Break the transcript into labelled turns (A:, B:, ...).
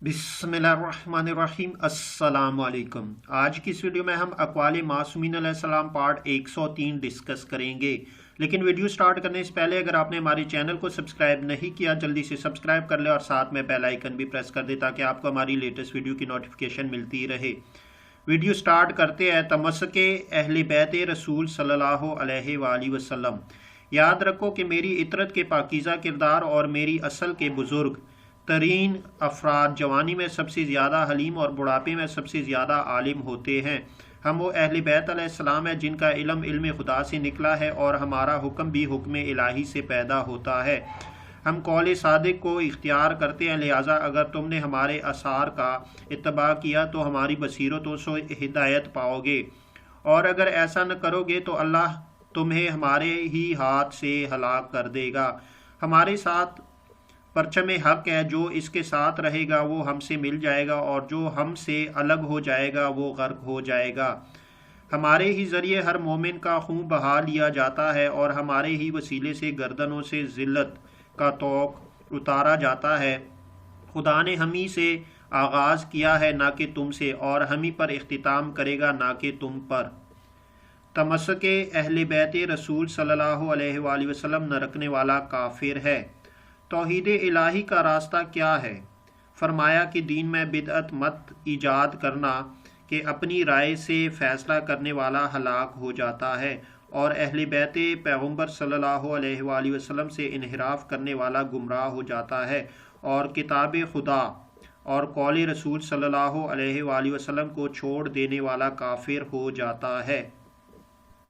A: बिस्मिल्लाहिर्रहमानिर्रहीम। अस्सलाम वालेकुम। आज की इस वीडियो में हम अक़वाल मासूमीन अलैहिस्सलाम पार्ट 103 डिस्कस करेंगे। लेकिन वीडियो स्टार्ट करने से पहले अगर आपने हमारे चैनल को सब्सक्राइब नहीं किया जल्दी से सब्सक्राइब कर ले और साथ में बेल आइकन भी प्रेस कर दे ताकि आपको हमारी लेटेस्ट वीडियो की नोटिफिकेशन मिलती रहे। वीडियो स्टार्ट करते हैं। तमस्क अहले बैत रसूल सल्लल्लाहु अलैहि वसल्लम। याद रखो कि मेरी इतरत के पाकीज़ा किरदार और मेरी असल के बुज़ुर्ग तरीन अफराद जवानी में सबसे ज़्यादा हलीम और बुढ़ापे में सबसे ज़्यादा आलिम होते हैं। हम वो अहले बैत अलैहिस्सलाम है जिनका इल्म खुदा से निकला है और हमारा हुक्म भी हुक्म इलाही से पैदा होता है। हम कौल सादिक को इख्तियार करते हैं, लिहाजा अगर तुमने हमारे आसार का इत्तबा किया तो हमारी बसीरतों से हिदायत पाओगे, और अगर ऐसा न करोगे तो अल्लाह तुम्हें हमारे ही हाथ से हलाक कर देगा। हमारे साथ परचम हक है, जो इसके साथ रहेगा वो हमसे मिल जाएगा और जो हमसे अलग हो जाएगा वो गर्क हो जाएगा। हमारे ही ज़रिए हर मोमिन का खून बहा लिया जाता है और हमारे ही वसीले से गर्दनों से ज़िल्लत का तोक उतारा जाता है। खुदा ने हम ही से आगाज़ किया है ना कि तुमसे, और हम ही पर इख्तिताम करेगा ना कि तुम पर। तमस्क अहले बैत रसूल सल्लल्लाहु अलैहि वसल्लम न रखने वाला काफिर है। तौहीद इलाही का रास्ता क्या है? फरमाया कि दीन में बिदअत मत ईजाद करना कि अपनी राय से फ़ैसला करने वाला हलाक हो जाता है, और अहले बैत पैगम्बर सल्लल्लाहु अलैहि वसल्लम से इन्हिराफ करने वाला गुमराह हो जाता है, और किताब खुदा और कौल रसूल सल्लल्लाहु अलैहि वसल्लम को छोड़ देने वाला काफिर हो जाता है।